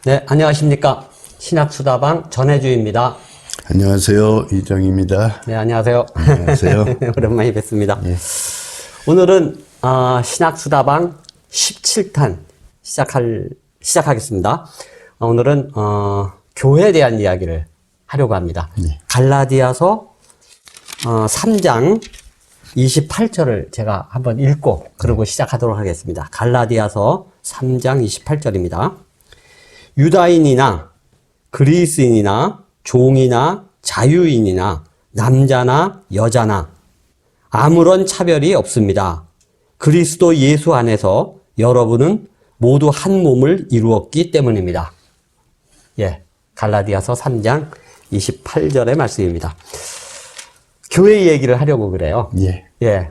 네, 안녕하십니까. 신학수다방 전혜주입니다. 안녕하세요. 이정입니다. 네, 안녕하세요. 안녕하세요. 오랜만에 뵙습니다. 예. 오늘은 신학수다방 17탄 시작하겠습니다. 오늘은 교회에 대한 이야기를 하려고 합니다. 네. 갈라디아서 3장 28절을 제가 한번 읽고 그러고 시작하도록 하겠습니다. 갈라디아서 3장 28절입니다. 유다인이나 그리스인이나 종이나 자유인이나 남자나 여자나 아무런 차별이 없습니다. 그리스도 예수 안에서 여러분은 모두 한 몸을 이루었기 때문입니다. 예, 갈라디아서 3장 28절의 말씀입니다. 교회 얘기를 하려고 그래요. 예. 예.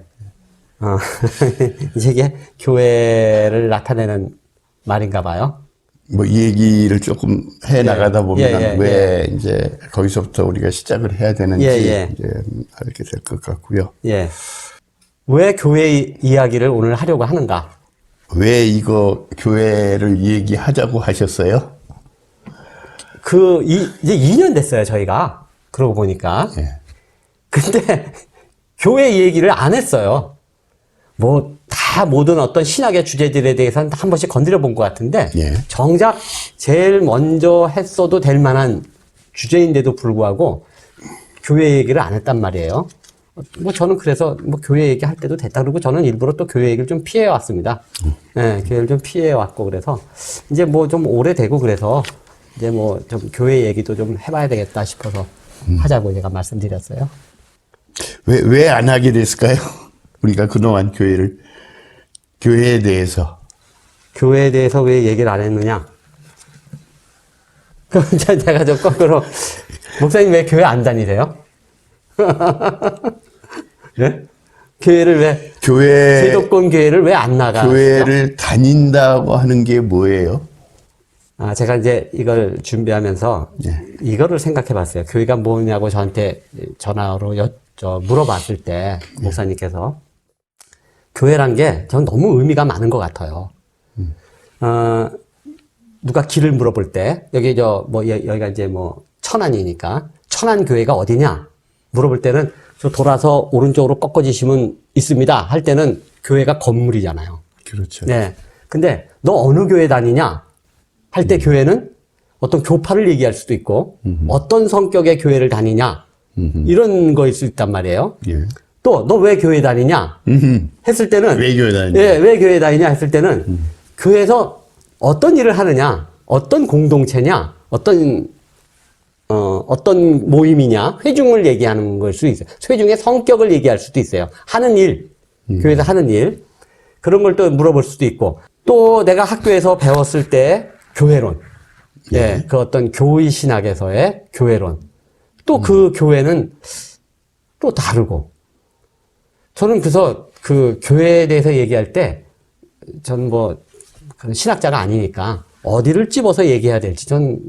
이게 교회를 나타내는 말인가 봐요. 뭐, 이 얘기를 조금 해 나가다 보면 왜 이제 거기서부터 우리가 시작을 해야 되는지 이제 알게 될 것 같고요. 예. 왜 교회 이야기를 오늘 하려고 하는가? 왜 이거 교회를 얘기하자고 하셨어요? 이제 2년 됐어요, 저희가. 그러고 보니까. 예. 근데 교회 얘기를 안 했어요. 다 모든 어떤 신학의 주제들에 대해서는 한 번씩 건드려 본 것 같은데, 예. 정작 제일 먼저 했어도 될 만한 주제인데도 불구하고 교회 얘기를 안 했단 말이에요. 저는 그래서 교회 얘기 할 때도 됐다 그러고 저는 일부러 또 교회 얘기를 좀 피해 왔습니다. 네, 교회를 좀 피해 왔고 그래서 이제 좀 오래되고 그래서 이제 좀 교회 얘기도 좀 해봐야 되겠다 싶어서 하자고 제가 말씀드렸어요. 왜 안 하게 됐을까요? 우리가 그동안 교회에 대해서 왜 얘기를 안 했느냐? 그럼 제가 좀 거꾸로, 목사님 왜 교회 안 다니세요? 네? 기독권 교회를 왜 안 나가? 교회를 다닌다고 하는 게 뭐예요? 제가 이제 이걸 준비하면서 이거를 생각해 봤어요. 교회가 뭐냐고 저한테 전화로 물어봤을 때, 목사님께서 교회란 게 전 너무 의미가 많은 것 같아요. 누가 길을 물어볼 때, 여기가 이제 천안이니까, 천안교회가 어디냐? 물어볼 때는, 저 돌아서 오른쪽으로 꺾어지시면 있습니다. 할 때는 교회가 건물이잖아요. 그렇죠. 네. 근데, 너 어느 교회 다니냐? 할 때 교회는 어떤 교파를 얘기할 수도 있고, 어떤 성격의 교회를 다니냐? 이런 거일 수 있단 말이에요. 예. 또, 너 왜 교회 다니냐? 했을 때는, 왜 교회 다니냐? 예, 왜 교회 다니냐 했을 때는, 교회에서 어떤 일을 하느냐, 어떤 공동체냐, 어떤 모임이냐, 회중을 얘기하는 걸 수 있어요. 회중의 성격을 얘기할 수도 있어요. 하는 일, 교회에서 하는 일. 그런 걸 또 물어볼 수도 있고, 또 내가 학교에서 배웠을 때 교회론. 예, 그 어떤 교의 신학에서의 교회론. 또 그 교회는 또 다르고. 저는 그래서 그 교회에 대해서 얘기할 때, 전 신학자가 아니니까 어디를 집어서 얘기해야 될지 전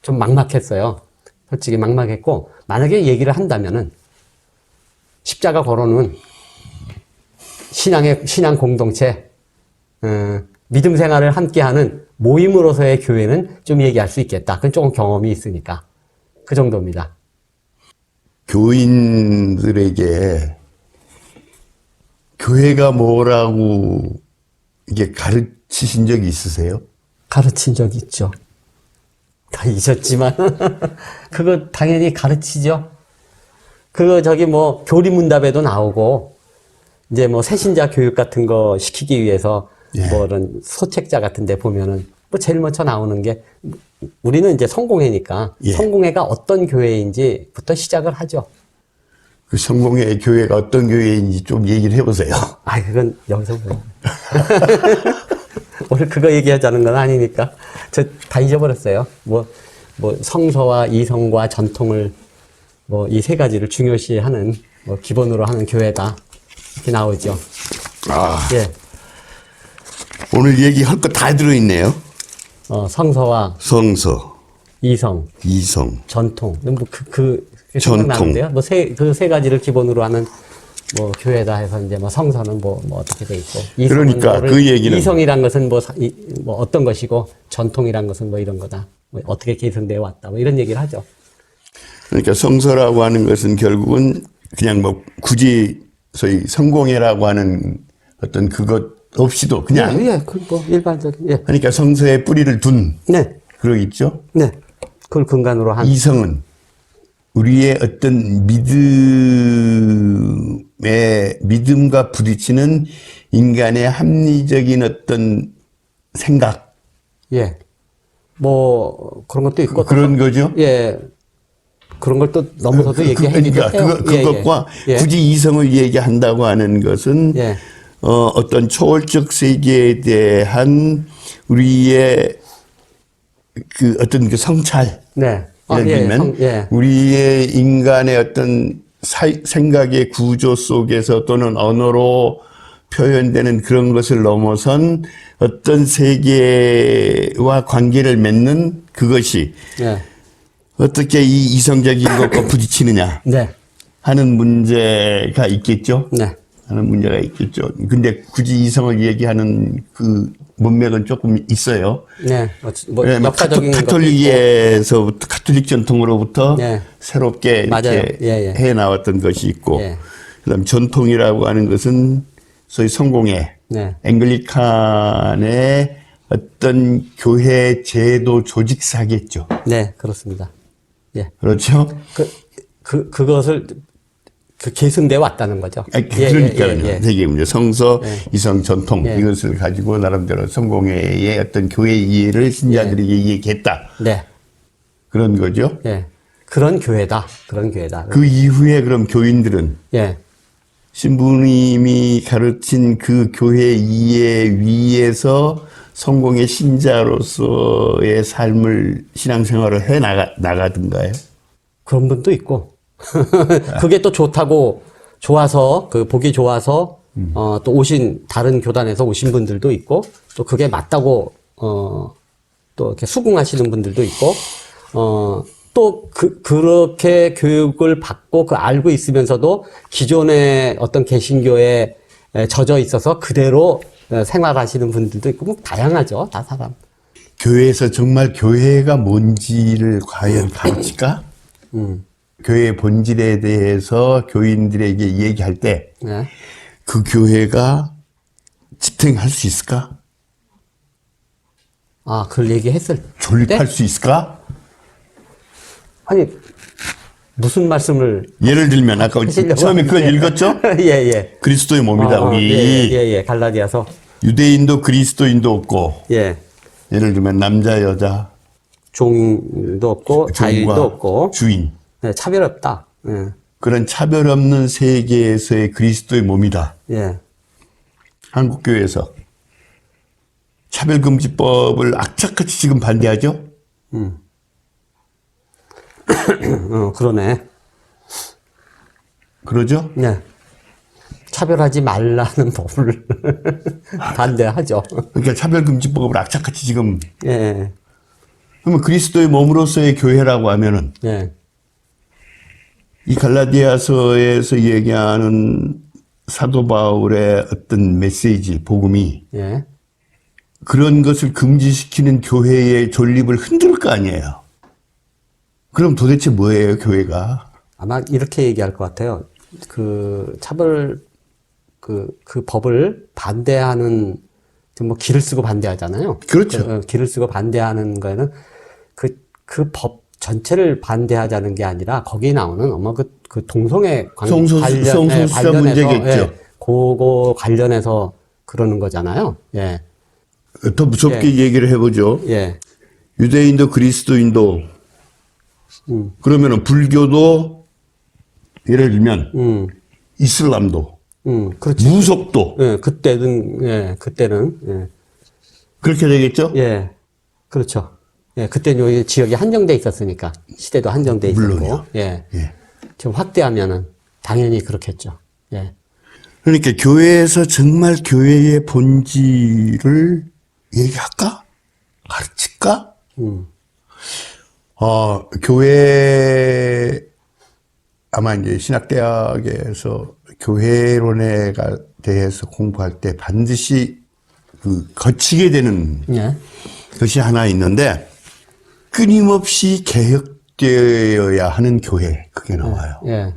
좀 막막했어요. 솔직히 막막했고, 만약에 얘기를 한다면은, 십자가 걸어놓은 신앙 공동체, 믿음 생활을 함께하는 모임으로서의 교회는 좀 얘기할 수 있겠다. 그건 조금 경험이 있으니까. 그 정도입니다. 교인들에게 교회가 뭐라고 이게 가르치신 적이 있으세요? 가르친 적이 있죠. 다 잊었지만 그거 당연히 가르치죠. 그거 교리문답에도 나오고 이제 새신자 교육 같은 거 시키기 위해서 이런 소책자 같은 데 보면은 제일 먼저 나오는 게 우리는 이제 성공회니까 성공회가 어떤 교회인지부터 시작을 하죠. 그 성공회 교회가 어떤 교회인지 좀 얘기를 해보세요. 그건 여기서 오늘 그거 얘기하자는 건 아니니까. 저 다 잊어버렸어요. 성서와 이성과 전통을, 이 세 가지를 중요시하는, 기본으로 하는 교회다. 이렇게 나오죠. 예. 오늘 얘기할 거 다 들어있네요. 성서와 성서, 이성, 전통. 전통. 그 세 가지를 기본으로 하는 뭐 교회다 해서 이제 뭐 성서는 뭐 어떻게 돼 있고 이성은 그러니까 뭐를, 그 얘기는 이성이란 것은 뭐 어떤 것이고 전통이란 것은 뭐 이런 거다. 뭐 어떻게 계승되어 왔다. 뭐 이런 얘기를 하죠. 그러니까 성서라고 하는 것은 결국은 그냥 뭐 굳이 소위 성공회라고 하는 어떤 그것 없이도 그냥 그뭐 일반적인 그러니까 성서에 뿌리를 둔 네. 그러 있죠. 네. 그걸 근간으로 한 이성은 우리의 어떤 믿음과 부딪히는 인간의 합리적인 어떤 생각. 예. 뭐 그런 것도 있고 그런 거죠. 예. 그런 걸 또 넘어서도 얘기하기도 그러니까 해요. 그것과 예. 굳이 이성을 얘기한다고 하는 것은 예. 어떤 초월적 세계에 대한 우리의 그 어떤 그 성찰. 네. 예를 들면 우리의 인간의 어떤 생각의 구조 속에서 또는 언어로 표현되는 그런 것을 넘어선 어떤 세계와 관계를 맺는 그것이 어떻게 이 이성적인 것과 부딪히느냐 네. 하는 문제가 있겠죠. 네. 하는 문제가 있겠죠. 근데 굳이 이성을 얘기하는 그 문맥은 조금 있어요. 네. 뭐 역사적인 카톨릭에서부터 카톨릭 전통으로부터 새롭게 이렇게 해 나왔던 것이 있고, 그다음 전통이라고 하는 것은 소위 성공회, 앵글리칸의 어떤 교회 제도 조직사겠죠. 네, 그렇습니다. 예. 그렇죠. 그것을 계승돼 왔다는 거죠. 그러니까요. 되게 이제 성서, 이성, 전통 이것을 가지고 나름대로 성공회의 어떤 교회 이해를 신자들에게 이해했다. 네. 그런 거죠. 예. 그런 교회다. 그런 교회다. 그 이후에 그럼 교인들은 신부님이 가르친 그 교회 이해 위에서 성공의 신자로서의 삶을 신앙생활을 해 나가든가요? 그런 분도 있고. 그게 또 좋아서, 보기 좋아서, 또 다른 교단에서 오신 분들도 있고, 또 그게 맞다고, 또 이렇게 수긍하시는 분들도 있고, 또 그렇게 교육을 받고 알고 있으면서도 기존의 어떤 개신교에 젖어 있어서 그대로 생활하시는 분들도 있고, 뭐 다양하죠, 다 사람. 교회에서 정말 교회가 뭔지를 과연 가르칠까? 교회의 본질에 대해서 교인들에게 얘기할 때 그 교회가 집행할 수 있을까? 아, 그걸 얘기했을 때? 존립할 수 있을까? 아니, 무슨 말씀을. 예를 들면, 아까 처음에 그걸 읽었죠? 예. 그리스도의 몸이다, 우리. 예. 갈라디아서. 유대인도 그리스도인도 없고. 예. 예를 들면, 남자, 여자. 종도 없고, 자유도 없고. 주인. 네, 차별 없다. 예. 그런 차별 없는 세계에서의 그리스도의 몸이다. 예. 한국교회에서 차별금지법을 악착같이 지금 반대하죠? 그러네. 그러죠? 네. 차별하지 말라는 법을 반대하죠. 그러니까 차별금지법을 악착같이 지금. 예. 그러면 그리스도의 몸으로서의 교회라고 하면은. 이 갈라디아서에서 얘기하는 사도 바울의 어떤 메시지, 복음이 그런 것을 금지시키는 교회의 존립을 흔들 거 아니에요. 그럼 도대체 뭐예요, 교회가? 아마 이렇게 얘기할 것 같아요. 그 법을 반대하는, 뭐 길을 쓰고 반대하잖아요. 그렇죠. 길을 쓰고 반대하는 거에는 그 법 전체를 반대하자는 게 아니라 거기에 나오는 아마 그 동성애 관련해서 문제겠죠. 그거 관련해서 그러는 거잖아요. 예. 더 무섭게 얘기를 해보죠. 유대인도 그리스도인도 그러면은 불교도 예를 들면 이슬람도 그렇지. 무속도 그때는 그렇게 되겠죠? 그렇죠. 그때는 여기 지역이 한정돼 있었으니까 시대도 한정돼 있었고 물론이요. 지금 확대하면은 당연히 그렇겠죠. 그러니까 교회에서 정말 교회의 본질을 얘기할까? 가르칠까? 교회 아마 이제 신학대학에서 교회론에 대해서 공부할 때 반드시 거치게 되는 예. 것이 하나 있는데, 끊임없이 개혁되어야 하는 교회, 그게 나와요. 예.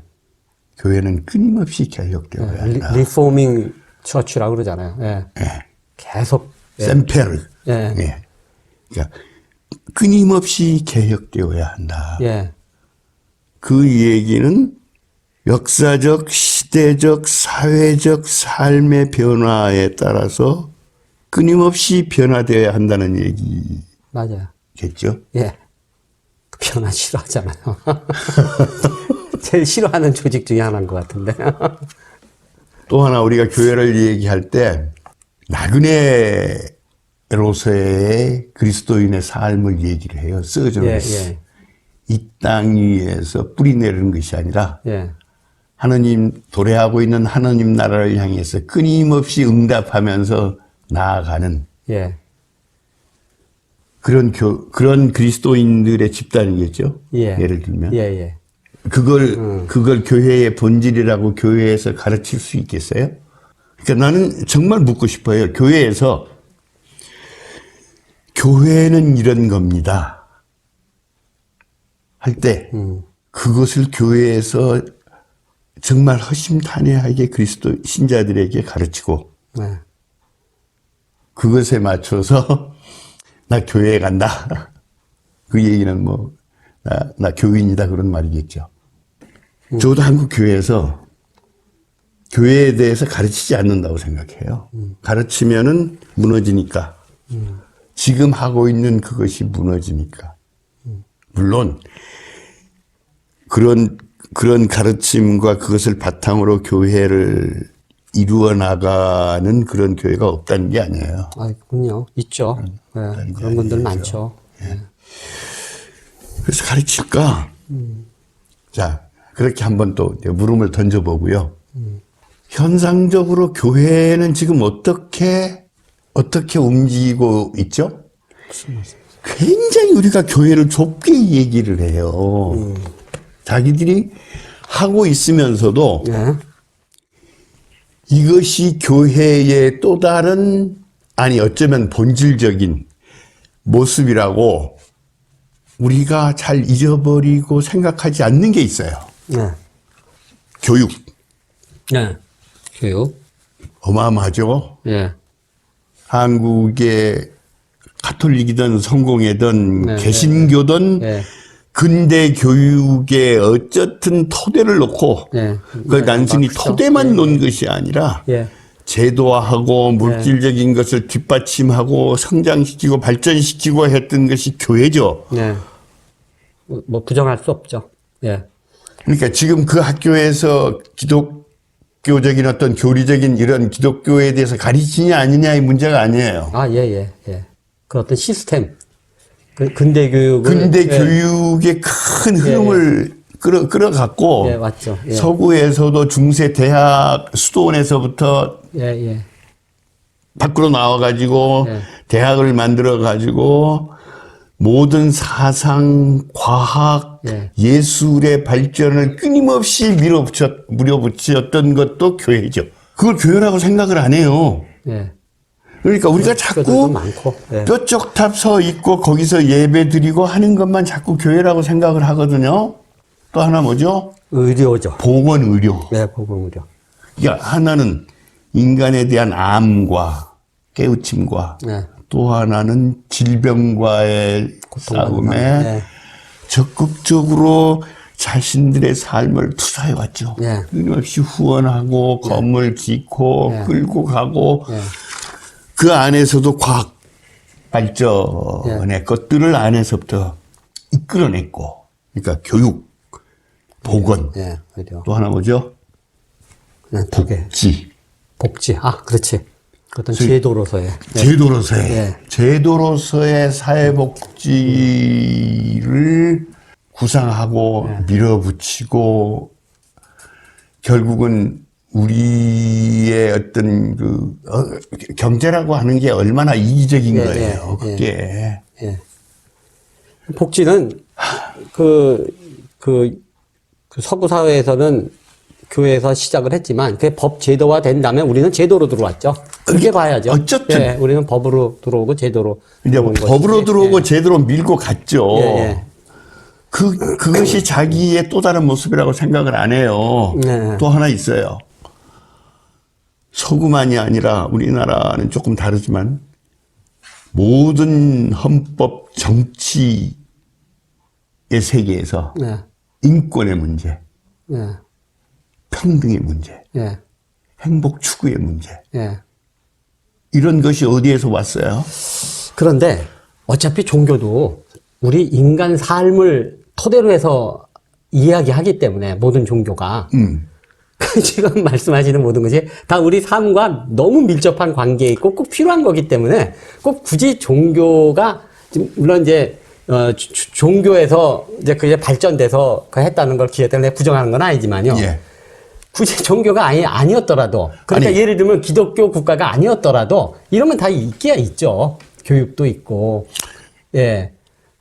교회는 끊임없이 개혁되어야 한다. 리포밍 처치라고 그러잖아요. 예. 예. 계속. 샘페르. 예. 예. 그러니까 끊임없이 개혁되어야 한다. 예. 그 얘기는 역사적, 시대적, 사회적 삶의 변화에 따라서 끊임없이 변화되어야 한다는 맞아요. 얘기겠죠? 예. 변화 싫어하잖아요. 제일 싫어하는 조직 중에 하나인 것 같은데. 또 하나 우리가 교회를 얘기할 때 나그네로서의 그리스도인의 삶을 얘기를 해요. 서저너스. 예. 이 땅 위에서 뿌리 내리는 것이 아니라 예. 하나님, 도래하고 있는 하나님 나라를 향해서 끊임없이 응답하면서 나아가는 예. 그런 그리스도인들의 집단이겠죠. 예. 예를 들면. 예. 그걸 교회의 본질이라고 교회에서 가르칠 수 있겠어요? 그러니까 나는 정말 묻고 싶어요. 교회에서 교회는 이런 겁니다. 할 때 그것을 교회에서 정말 허심탄회하게 그리스도 신자들에게 가르치고 네. 그것에 맞춰서 나 교회에 간다. 그 얘기는 뭐 나 교인이다 그런 말이겠죠. 저도 한국 교회에서 교회에 대해서 가르치지 않는다고 생각해요. 가르치면은 무너지니까. 지금 하고 있는 그것이 무너지니까. 물론 그런 가르침과 그것을 바탕으로 교회를 이루어 나가는 그런 교회가 없다는 게 아니에요. 아, 그럼요. 있죠. 네, 그런 분들 많죠. 예. 그래서 가르칠까? 자, 그렇게 한번 또 물음을 던져보고요. 현상적으로 교회는 지금 어떻게 움직이고 있죠? 무슨 말씀? 굉장히 우리가 교회를 좁게 얘기를 해요. 자기들이 하고 있으면서도 예. 이것이 교회의 또 다른, 아니 어쩌면 본질적인 모습이라고 우리가 잘 잊어버리고 생각하지 않는 게 있어요. 네. 교육. 네. 교육. 어마어마하죠. 예. 한국의 가톨릭이든 성공회든 네, 개신교든 네. 근대 교육에 어쨌든 토대를 놓고 네. 그걸 단순히 토대만 놓은 것이 아니라 예. 제도화하고 물질적인 것을 뒷받침하고 성장시키고 발전시키고 했던 것이 교회죠. 네. 뭐 부정할 수 없죠. 예. 그러니까 지금 그 학교에서 기독교적인 어떤 교리적인 이런 기독교에 대해서 가르치냐 아니냐의 문제가 아니에요. 아, 예. 그 어떤 시스템. 근대 교육을. 근대 교육의 큰 흐름을 끌어갔고. 예, 맞죠. 예. 서구에서도 중세 대학 수도원에서부터. 예. 밖으로 나와가지고. 예. 대학을 만들어가지고. 모든 사상, 과학, 예술의 발전을 끊임없이 밀어붙였던 것도 교회죠. 그걸 교회라고 생각을 안 해요. 예. 그러니까 우리가 자꾸 뼈쪽탑 서 있고 거기서 예배 드리고 하는 것만 자꾸 교회라고 생각을 하거든요. 또 하나 뭐죠? 의료죠. 보건의료. 네, 보건의료. 그러니까 하나는 인간에 대한 암과 깨우침과 또 하나는 질병과의 싸움에 적극적으로 자신들의 삶을 투사해 왔죠. 끊임없이 후원하고 건물 짓고 끌고 가고 그 안에서도 과학 발전의 것들을 안에서부터 이끌어냈고, 그러니까 교육, 보건, 또 하나 뭐죠? 복지. 아, 그렇지. 어떤 제도로서의. 제도로서의 사회복지를 구상하고 밀어붙이고, 결국은 우리의 어떤 경제라고 하는 게 얼마나 이기적인 거예요. 그게. 복지는 그 그 서구 사회에서는 교회에서 시작을 했지만 그게 법 제도화 된 다음에 우리는 제도로 들어왔죠. 그렇게 봐야죠. 어쨌든 예, 우리는 법으로 들어오고 제도로 이제 법으로 들어오고 예. 제도로 밀고 갔죠. 예, 예. 그것이 자기의 또 다른 모습이라고 생각을 안 해요. 네. 또 하나 있어요. 서구만이 아니라 우리나라는 조금 다르지만 모든 헌법 정치의 세계에서 네. 인권의 문제, 예. 평등의 문제, 예. 행복 추구의 문제 예. 이런 것이 어디에서 왔어요? 그런데 어차피 종교도 우리 인간 삶을 토대로 해서 이야기하기 때문에 모든 종교가 지금 말씀하시는 모든 것이 다 우리 삶과 너무 밀접한 관계에 있고 꼭 필요한 거기 때문에 꼭 굳이 종교가 물론 이제 종교에서 이제 그게 발전돼서 그 했다는 걸 기회 때문에 부정하는 건 아니지만요. 예. 굳이 종교가 아니었더라도 그러니까 아니, 예를 들면 기독교 국가가 아니었더라도 이러면 다 있기야 있죠. 교육도 있고 예.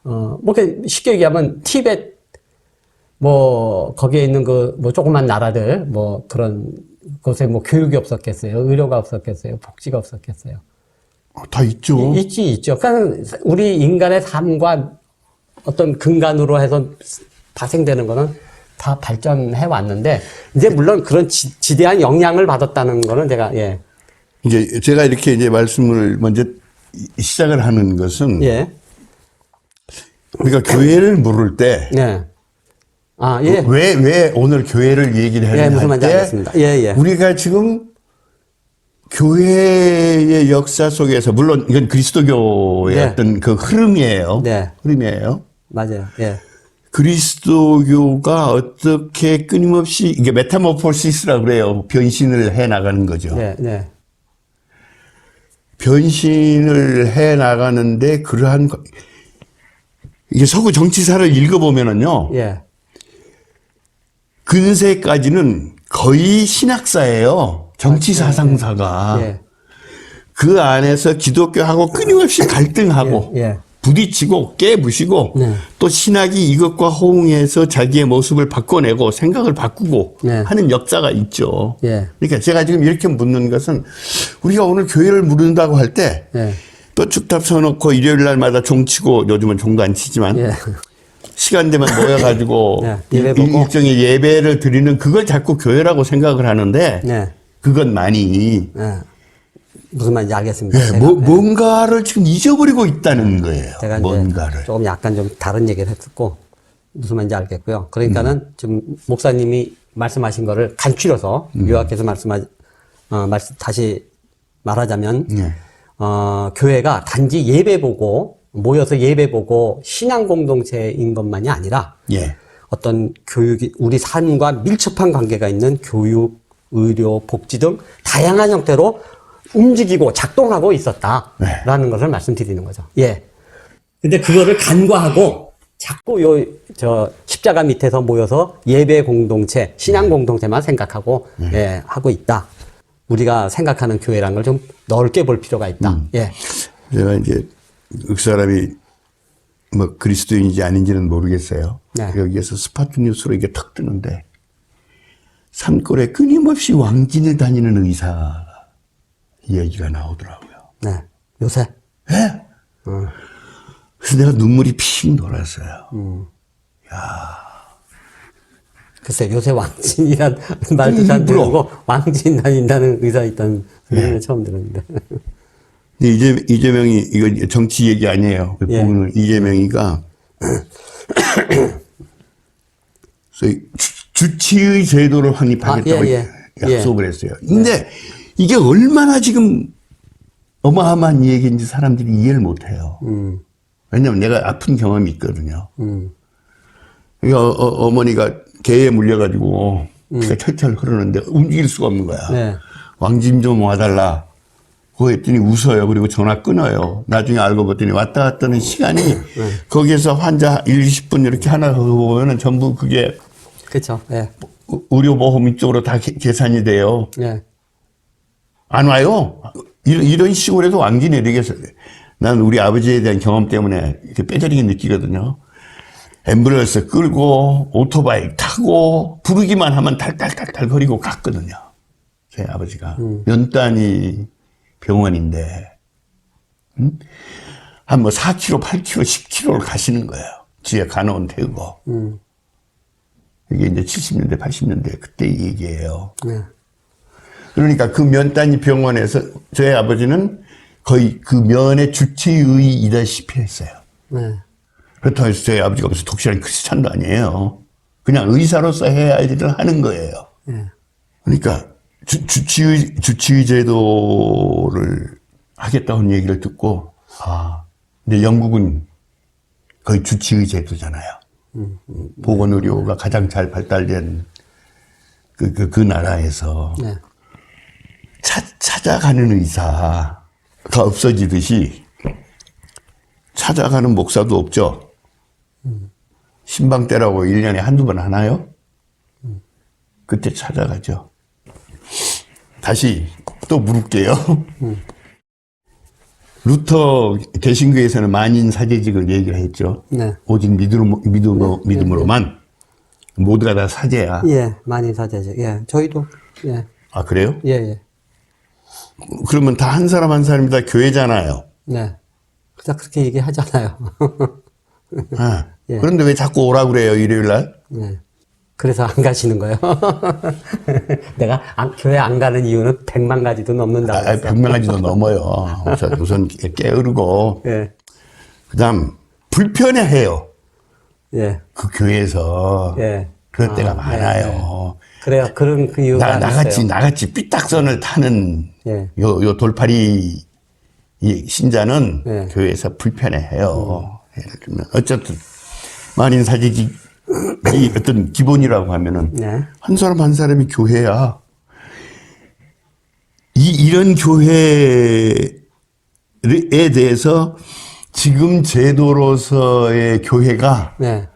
뭐 쉽게 얘기하면 티벳 뭐 거기에 있는 그 뭐 조그만 나라들 뭐 그런 곳에 뭐 교육이 없었겠어요. 의료가 없었겠어요. 복지가 없었겠어요. 다 있죠. 있죠. 그러니까 우리 인간의 삶과 어떤 근간으로 해서 파생되는 거는 다 발전해 왔는데 이제 물론 그런 지대한 영향을 받았다는 거는 제가 예. 이제 제가 이렇게 이제 말씀을 먼저 시작을 하는 것은 예. 우리가 교회를 물을 때 예. 아, 예. 왜 오늘 교회를 얘기를 예, 무슨 말인지 할때 알겠습니다. 예, 예. 우리가 지금 교회의 역사 속에서 물론 이건 그리스도교의 네. 어떤 그 흐름이에요. 네. 흐름이에요. 맞아요. 예. 그리스도교가 어떻게 끊임없이 이게 메타모포시스라 그래요. 변신을 해 나가는 거죠. 네, 네. 변신을 해 나가는데 그러한 이게 서구 정치사를 읽어보면은요. 예. 근세까지는 거의 신학사예요. 정치 사상사가. 예. 그 안에서 기독교하고 끊임없이 갈등하고 예, 예. 부딪히고 깨부시고 네. 또 신학이 이것과 호응해서 자기의 모습을 바꿔내고 생각을 바꾸고 네. 하는 역사가 있죠. 예. 그러니까 제가 지금 이렇게 묻는 것은 우리가 오늘 교회를 물은다고 할 때 또 예. 축탑 서놓고 일요일 날마다 종 치고 요즘은 종도 안 치지만 예. 시간 되면 모여가지고 네, 예배 보고. 일종의 예배를 드리는 그걸 자꾸 교회라고 생각을 하는데 네. 그건 많이 예. 무슨 말인지 알겠습니다. 예, 뭔가를 지금 잊어버리고 있다는 거예요. 제가 뭔가를. 이제 조금 약간 좀 다른 얘기를 했었고 무슨 말인지 알겠고요. 그러니까는 지금 목사님이 말씀하신 거를 간추려서 요약해서 다시 말하자면 예. 교회가 단지 예배 보고 모여서 예배 보고 신앙 공동체인 것만이 아니라 예. 어떤 교육이 우리 삶과 밀접한 관계가 있는 교육, 의료, 복지 등 다양한 형태로 움직이고 작동하고 있었다라는 것을 말씀드리는 거죠. 예. 근데 그거를 간과하고 자꾸 십자가 밑에서 모여서 예배 공동체, 신앙 공동체만 생각하고 예, 하고 있다. 우리가 생각하는 교회라는 걸 좀 넓게 볼 필요가 있다. 예. 제가 이제 그 사람이 뭐 그리스도인인지 아닌지는 모르겠어요. 네. 여기에서 스파트 뉴스로 이게 턱 뜨는데 산골에 끊임없이 왕진을 다니는 의사 얘기가 나오더라고요. 네. 요새. 예? 그래서 내가 눈물이 픽 돌았어요. 글쎄, 요새 왕진이란 말도 잘 모르고 왕진 다닌다는 의사 있다는 소리는 처음 들었는데. 근데 이재명이 이거 정치 얘기 아니에요. 예. 보면 이재명이가 소위 주치의 제도를 확립하겠다고 약속을 했어요. 근데 이게 얼마나 지금 어마어마한 얘기인지 사람들이 이해를 못해요. 왜냐면 내가 아픈 경험이 있거든요. 그러니까 어머니가 개에 물려가지고 피가 철철 흐르는데 움직일 수가 없는 거야. 네. 왕짐 좀 와달라. 그거 했더니 웃어요. 그리고 전화 끊어요. 나중에 알고 봤더니 왔다 갔다 하는 시간이 거기에서 환자 1, 20분 이렇게 하나 보면은 전부 그게 그렇죠. 예. 의료보험 이쪽으로 다 계산이 돼요. 예. 안 와요. 이런 시골에서 왕진이 이렇게 난 우리 아버지에 대한 경험 때문에 이렇게 뼈저리게 느끼거든요. 앰뷸런스 끌고 오토바이 타고 부르기만 하면 달달달달 거리고 갔거든요. 저희 아버지가. 연단위 병원인데 한 뭐 4km, 8km, 10km를 가시는 거예요. 뒤에 간호원 태우고. 이게 이제 70년대, 80년대 그때 얘기예요. 네. 그러니까 그 면단위 병원에서 저희 아버지는 거의 그 면의 주치의이다시피 했어요. 네. 그렇다고 해서 저희 아버지가 무슨 독실한 크리스찬도 아니에요. 그냥 의사로서 해야 할 일을 하는 거예요. 네. 그러니까 주치의 제도를 하겠다는 얘기를 듣고, 근데 영국은 거의 주치의 제도잖아요. 보건의료가 가장 잘 발달된 그 나라에서 네. 찾아가는 의사가 없어지듯이 찾아가는 목사도 없죠. 신방때라고 1년에 한두 번 하나요? 그때 찾아가죠. 다시 또 물을게요. 루터 개신교에서는 만인 사제직을 얘기를 했죠. 네. 오직 믿음으로만 모두가 다 사제야. 예, 많이 사제죠. 예, 저희도, 예. 아, 그래요? 예, 예. 그러면 다 한 사람 한 사람이 다 교회잖아요. 네. 그렇게 얘기하잖아요. 아, 예. 그런데 왜 자꾸 오라 그래요, 일요일 날? 네. 그래서 안 가시는 거예요. 내가 교회 안 가는 이유는 100만 가지도 넘는다고 했어. 100명 가지도 넘어요. 우선 깨우르고. 예. 그 다음, 불편해해요. 예. 그 교회에서. 예. 그럴 때가 많아요. 그래요. 그런 그 이유가 있어요. 나같이 삐딱선을 타는 예. 요 돌팔이 이 신자는 예. 교회에서 불편해해요. 예를 들면 어쨌든 만인 사직이 어떤 기본이라고 하면은 네. 한 사람 한 사람이 교회야. 이런 교회에 대해서 지금 제도로서의 교회가 네.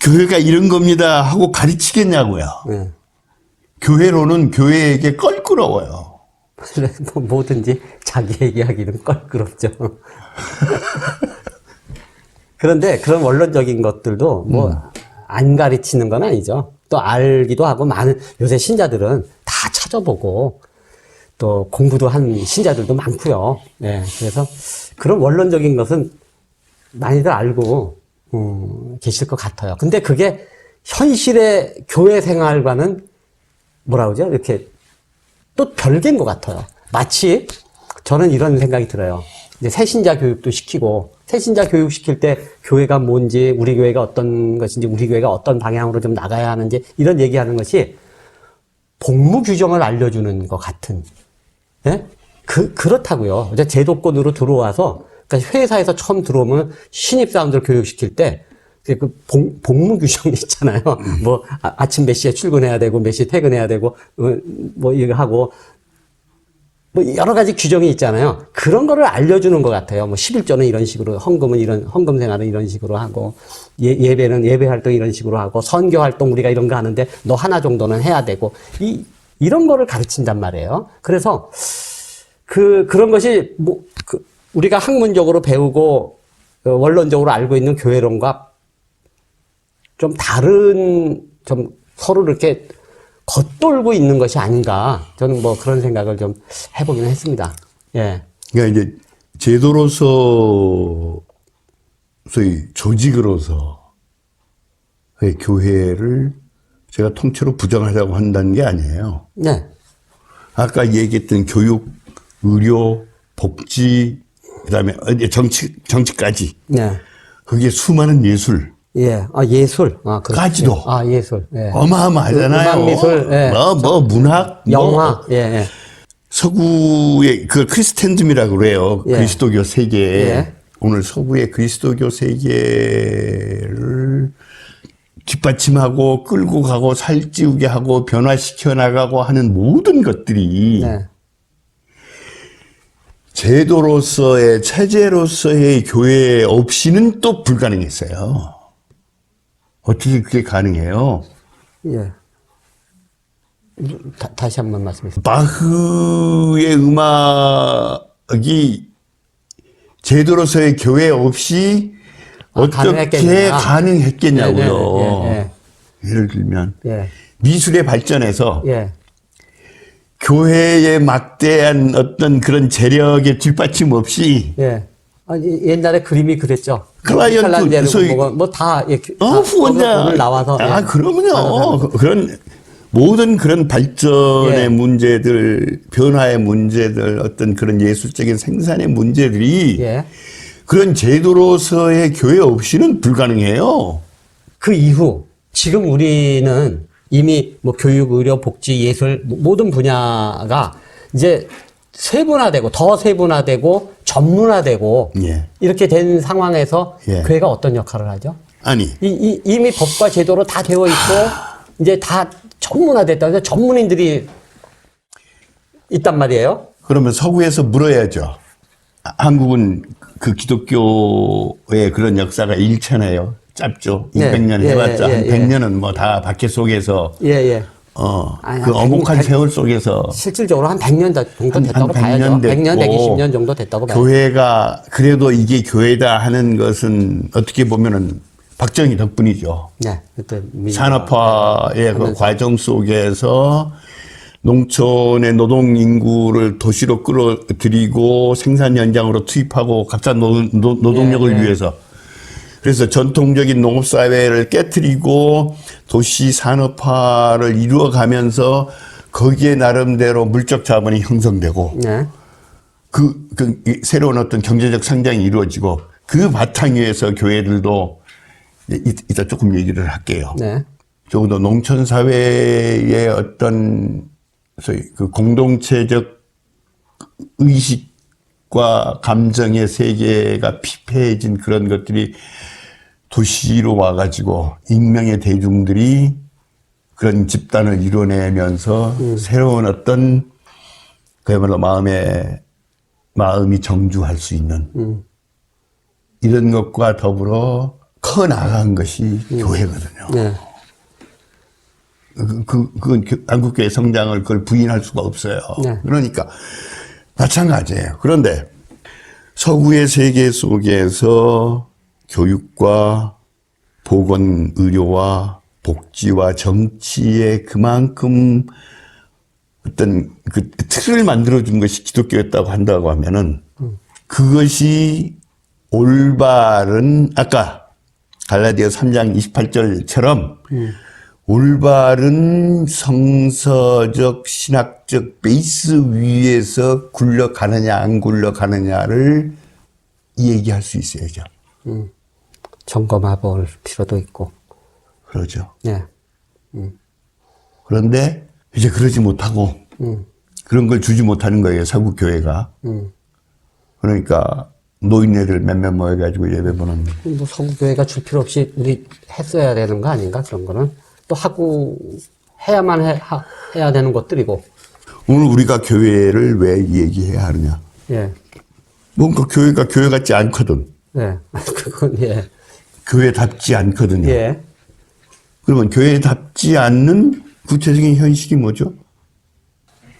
교회가 이런 겁니다 하고 가르치겠냐고요. 네. 교회로는 교회에게 껄끄러워요. 그래, 뭐든지 자기 얘기하기는 껄끄럽죠. 그런데 그런 원론적인 것들도 뭐 안 가르치는 건 아니죠. 또 알기도 하고 요새 신자들은 다 찾아보고 또 공부도 한 신자들도 많고요. 네, 그래서 그런 원론적인 것은 많이들 알고 계실 것 같아요. 근데 그게 현실의 교회 생활과는 뭐라 그러죠? 이렇게 또 별개인 것 같아요. 마치 저는 이런 생각이 들어요. 이제 새신자 교육도 시키고 새신자 교육 시킬 때 교회가 뭔지, 우리 교회가 어떤 것인지, 우리 교회가 어떤 방향으로 좀 나가야 하는지 이런 얘기하는 것이 복무 규정을 알려주는 것 같은. 예? 그렇다고요. 이제 제도권으로 들어와서 그러니까 회사에서 처음 들어오면 신입사원들 교육시킬 때 그 복무 규정이 있잖아요. 뭐 아침 몇 시에 출근해야 되고 몇 시에 퇴근해야 되고 뭐 이거 하고 뭐 여러 가지 규정이 있잖아요. 그런 거를 알려주는 것 같아요. 뭐 11조는 이런 식으로, 헌금 생활은 이런 식으로 하고, 예배는 예배 활동 이런 식으로 하고, 선교 활동 우리가 이런 거 하는데 너 하나 정도는 해야 되고, 이런 거를 가르친단 말이에요. 그래서 그런 것이 뭐 우리가 학문적으로 배우고 원론적으로 알고 있는 교회론과 좀 다른, 좀 서로 이렇게 겉돌고 있는 것이 아닌가. 저는 뭐 그런 생각을 좀 해보긴 했습니다. 예. 그러니까 이제 제도로서, 소위 조직으로서 교회를 제가 통째로 부정하자고 한다는 게 아니에요. 네. 아까 얘기했던 교육, 의료, 복지, 그 다음에 정치까지. 네. 그게 수많은 예술. 예. 예술. 그렇죠. 까지도. 예술. 예. 어마어마하잖아요. 음악, 미술. 예. 문학. 영화. 예. 서구의 그 크리스텐즘이라고 그래요. 예. 그리스도교 세계. 예. 오늘 서구의 그리스도교 세계를 뒷받침하고 끌고 가고 살찌우게 하고 변화시켜 나가고 하는 모든 것들이 네. 제도로서의 체제로서의 교회 없이는 또 불가능했어요. 어떻게 그게 가능해요? 예. 다시 한 번 말씀해 주세요. 바흐의 음악이 제도로서의 교회 없이 어떻게 가능했겠냐. 가능했겠냐고요. 예. 예를 들면 예. 미술의 발전에서 예. 교회의 막대한 어떤 그런 재력의 뒷받침 없이 예. 옛날에 그림이 그랬죠. 클라이언트, 소위 뭐다 후원자 돈을 나와서. 아, 예. 그러면요. 그런 모든 그런 발전의 예. 문제들, 변화의 문제들, 어떤 그런 예술적인 생산의 문제들이 예. 그런 제도로서의 교회 없이는 불가능해요. 그 이후 지금 우리는 이미 뭐 교육, 의료, 복지, 예술 모든 분야가 이제 세분화되고 더 세분화되고 전문화되고 예. 이렇게 된 상황에서 예. 교회가 어떤 역할을 하죠? 아니, 이미 법과 제도로 다 되어 있고 이제 다 전문화됐다. 그래서 전문인들이 있단 말이에요. 그러면 서구에서 물어야죠. 한국은 그 기독교의 그런 역사가 일천해요. 짧죠. 네. 200년 예, 해봤자 예, 한 예. 100년은 뭐 다 박해 속에서 예. 아니, 그 한 어목한 100, 세월 속에서 실질적으로 한 100년 정도 한 됐다고 100년 봐야죠. 됐고 100년, 120년 정도 됐다고 봐야죠. 교회가 그래도 이게 교회다 하는 것은 어떻게 보면은 박정희 덕분이죠. 네. 그때 산업화의 그 하면서. 과정 속에서 농촌의 노동 인구를 도시로 끌어들이고 생산 현장으로 투입하고 값싼 노동력을 예. 위해서 그래서 전통적인 농업사회를 깨트리고 도시 산업화를 이루어가면서 거기에 나름대로 물적 자본이 형성되고 네. 그 새로운 어떤 경제적 성장이 이루어지고 그 바탕 위에서 교회들도 이따 조금 얘기를 할게요. 네. 적어도 농촌 사회의 어떤 소위 그 공동체적 의식과 감정의 세계가 피폐해진 그런 것들이 도시로 와가지고 익명의 대중들이 그런 집단을 이뤄내면서 새로운 어떤 그야말로 마음이 정주할 수 있는 이런 것과 더불어 커 나간 것이 교회거든요. 네. 그건 한국교회 성장을 그걸 부인할 수가 없어요. 네. 그러니까 마찬가지예요. 그런데 서구의 세계 속에서 교육과 보건, 의료와 복지와 정치에 그만큼 어떤 그 틀을 만들어준 것이 기독교였다고 한다고 하면은 그것이 올바른 아까 갈라디아 3장 28절처럼 올바른 성서적 신학적 베이스 위에서 굴러가느냐 안 굴러가느냐를 얘기할 수 있어야죠. 점검해 볼 필요도 있고. 그러죠. 네. 그런데 이제 그러지 못하고 그런 걸 주지 못하는 거예요. 서구 교회가. 그러니까 노인네들 몇몇 모여가지고 예배 보는. 뭐 서구교회가 줄 필요 없이 우리 했어야 되는 거 아닌가? 그런 거는 또 하고 해야만 해야 되는 것들이고. 오늘 우리가 교회를 왜 얘기해야 하느냐? 예. 뭔가 교회가 교회 같지 않거든. 예. 그건 예. 교회답지 않거든요. 예. 그러면 교회답지 않는 구체적인 현실이 뭐죠?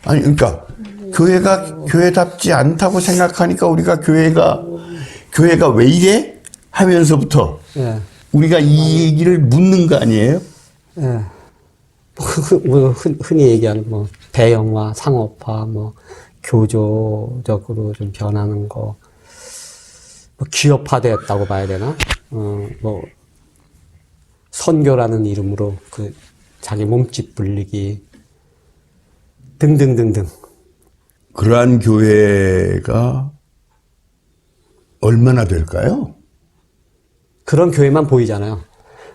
아니, 그러니까 교회가 교회답지 않다고 생각하니까 우리가 교회가 왜 이래? 하면서부터 예. 우리가 이 얘기를 묻는 거 아니에요? 예. 뭐 흔히 얘기하는 뭐 대형화, 상업화, 뭐 교조적으로 좀 변하는 거, 뭐 기업화되었다고 봐야 되나? 뭐 선교라는 이름으로 그 자기 몸집 불리기 등등등등. 그러한 교회가 얼마나 될까요? 그런 교회만 보이잖아요.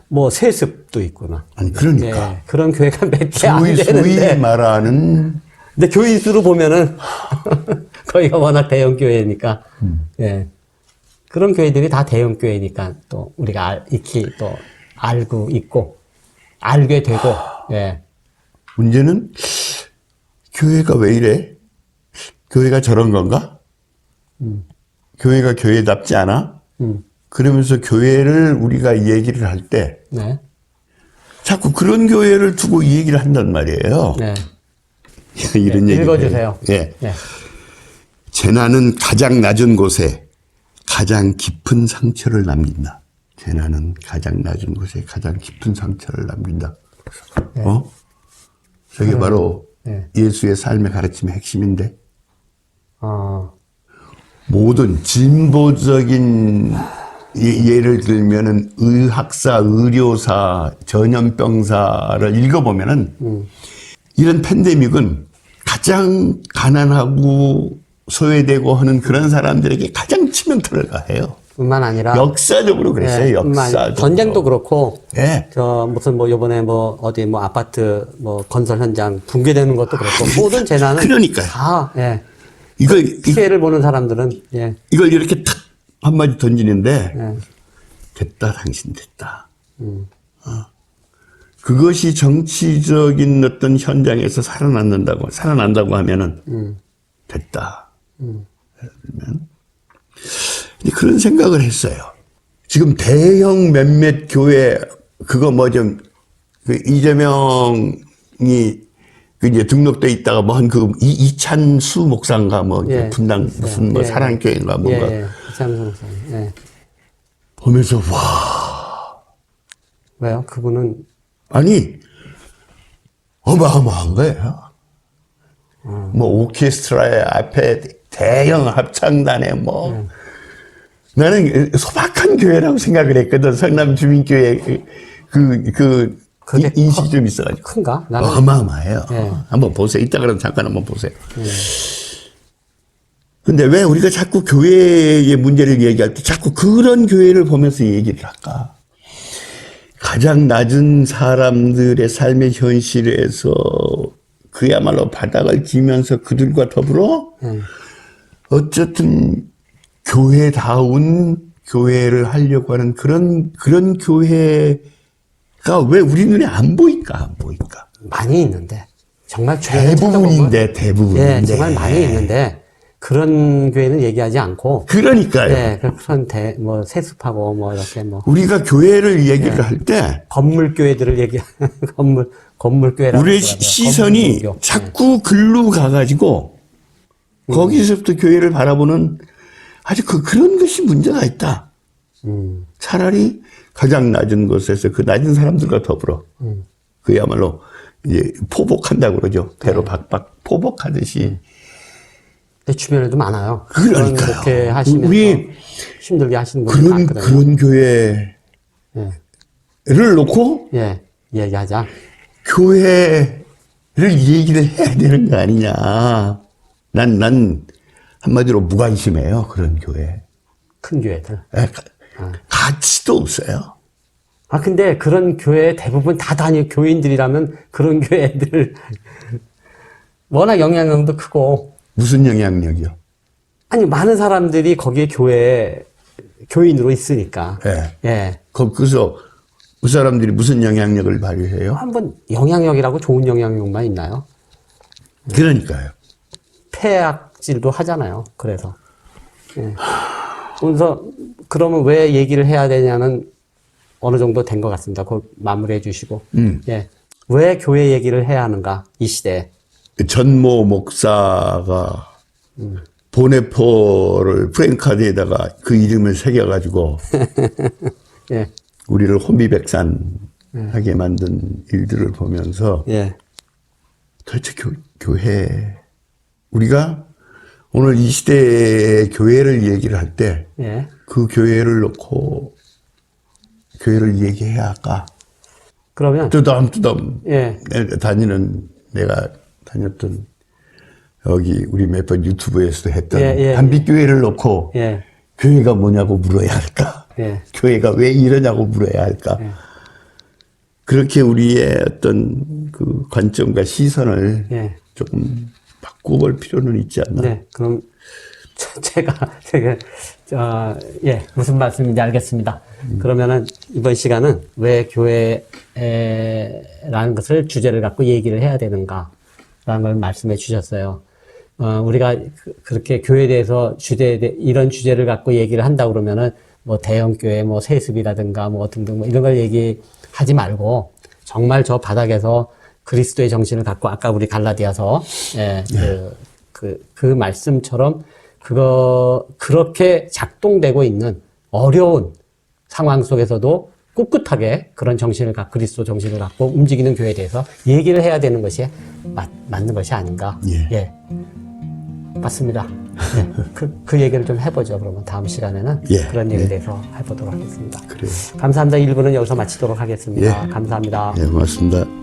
뭐 세습도 있구나. 아니 그러니까 예, 그런 교회가 몇 개 안 소위 되는데. 말하는 근데 교인 수로 보면은 거기가 워낙 대형 교회니까. 예. 그런 교회들이 다 대형 교회니까 또 우리가 익히 또 알고 있고 알게 되고. 예. 문제는 교회가 왜 이래? 교회가 저런 건가? 교회가 교회답지 않아? 그러면서 교회를 우리가 얘기를 할 때 네. 자꾸 그런 교회를 두고 이 얘기를 한단 말이에요. 네. 이런 네, 얘기 읽어주세요. 예. 네. 재난은 가장 낮은 곳에 가장 깊은 상처를 남긴다. 재난은 가장 낮은 곳에 가장 깊은 상처를 남긴다. 네. 저게 바로 네. 예수의 삶의 가르침의 핵심인데 모든 진보적인 예를 들면은 의학사, 의료사, 전염병사를 읽어보면은 이런 팬데믹은 가장 가난하고 소외되고 하는 그런 사람들에게 가장 치명타를 가해요. 뿐만 아니라 역사적으로 그랬어요. 역사적으로. 전쟁도 그렇고, 예. 저 무슨 뭐 요번에 뭐 어디 뭐 아파트 뭐 건설 현장 붕괴되는 것도 그렇고 모든 재난은 그러니까요. 다 예. 이걸 피해를 보는 사람들은 예. 이걸 이렇게 탁 한마디 던지는데 예. 됐다 당신 됐다. 그것이 정치적인 어떤 현장에서 살아난다고 하면은 됐다. 그러면 그런 생각을 했어요. 지금 대형 몇몇 교회 그거 뭐 좀 그 이재명이 그 이제 등록돼 있다가 뭐 한 그 이찬수 목사인가 뭐 예. 분당 무슨 뭐 예. 사랑교회인가 뭔가 이창수 목사님. 예. 보면서 와 왜요? 그분은 아니 어마어마한 거예요. 뭐 오케스트라의 앞에 대형 합창단에 뭐 나는 소박한 교회라고 생각을 했거든. 성남 주민교회 인식이 좀 있어가지고. 큰가? 나는 어마어마해요. 예. 한번 보세요. 이따 그럼 잠깐 한번 보세요. 근데 왜 우리가 자꾸 교회의 문제를 얘기할 때 자꾸 그런 교회를 보면서 얘기를 할까? 가장 낮은 사람들의 삶의 현실에서 그야말로 바닥을 지면서 그들과 더불어 어쨌든 교회다운 교회를 하려고 하는 그런 교회가 왜 우리 눈에 안 보일까? 많이 있는데 정말 주변에 대부분인데. 예, 정말 많이 있는데 그런 교회는 얘기하지 않고 그러니까요. 예, 그런 뭐 세습하고 뭐 이렇게 뭐 우리가 교회를 얘기를 할 때 건물 교회들을 건물 교회라고 우리의 하더라고요. 시선이 건물교. 자꾸 글로 가가지고 거기서부터 교회를 바라보는 아주 그런 것이 문제가 있다. 차라리 가장 낮은 곳에서 그 낮은 사람들과 더불어 그야말로 이제 포복한다고 그러죠. 배로 박박 포복하듯이. 내 주변에도 많아요. 그러니까요. 그런 목회 하시면서 우리 힘들게 하시는 분들 많거든요. 그런 교회를 놓고 예, 얘기하자. 교회를 얘기를 해야 되는 거 아니냐. 난 한마디로 무관심해요. 그런 교회. 큰 교회들. 가치도 없어요. 근데 그런 교회 대부분 다 교인들이라면 그런 교회들 워낙 영향력도 크고. 무슨 영향력이요? 아니, 많은 사람들이 거기에 교인으로 있으니까. 예. 예. 거기서 그 사람들이 무슨 영향력을 발휘해요? 한번 영향력이라고 좋은 영향력만 있나요? 그러니까요. 폐악질도 하잖아요. 그래서. 예. 그래서 그러면 왜 얘기를 해야 되냐는 어느 정도 된 것 같습니다. 그걸 마무리해 주시고. 예. 왜 교회 얘기를 해야 하는가, 이 시대에. 전모 목사가 보네포를 프랭카드에다가 그 이름을 새겨가지고 예. 우리를 혼비백산하게 만든 일들을 보면서 예. 도대체 교회 우리가 오늘 이 시대의 교회를 얘기를 할 때 예. 그 교회를 놓고 교회를 얘기해야 할까? 그러면. 뜨담뜨담 예. 내가 다녔던 여기 우리 몇 번 유튜브에서도 했던 예. 단비교회를 놓고 예. 교회가 뭐냐고 물어야 할까? 예. 교회가 왜 이러냐고 물어야 할까? 그렇게 우리의 어떤 그 관점과 시선을 예. 조금 바꿔볼 필요는 있지 않나? 네. 그럼 제가 예, 무슨 말씀인지 알겠습니다. 그러면은 이번 시간은 왜 교회라는 것을 주제를 갖고 얘기를 해야 되는가라는 걸 말씀해 주셨어요. 우리가 그렇게 교회에 대해서 이런 주제를 갖고 얘기를 한다 그러면은 뭐 대형교회 뭐 세습이라든가 뭐 등등 뭐 이런 걸 얘기하지 말고 정말 저 바닥에서 그리스도의 정신을 갖고 아까 우리 갈라디아서 그 말씀처럼 그렇게 작동되고 있는 어려운 상황 속에서도 꿋꿋하게 그런 정신을 갖고 그리스도 정신을 갖고 움직이는 교회에 대해서 얘기를 해야 되는 것이 맞는 것이 아닌가. 예. 맞습니다. 네. 그 얘기를 좀 해보죠. 그러면 다음 시간에는 예. 그런 얘기에 예. 대해서 해보도록 하겠습니다. 그래요. 감사합니다. 1부는 여기서 마치도록 하겠습니다. 예. 감사합니다. 예, 고맙습니다.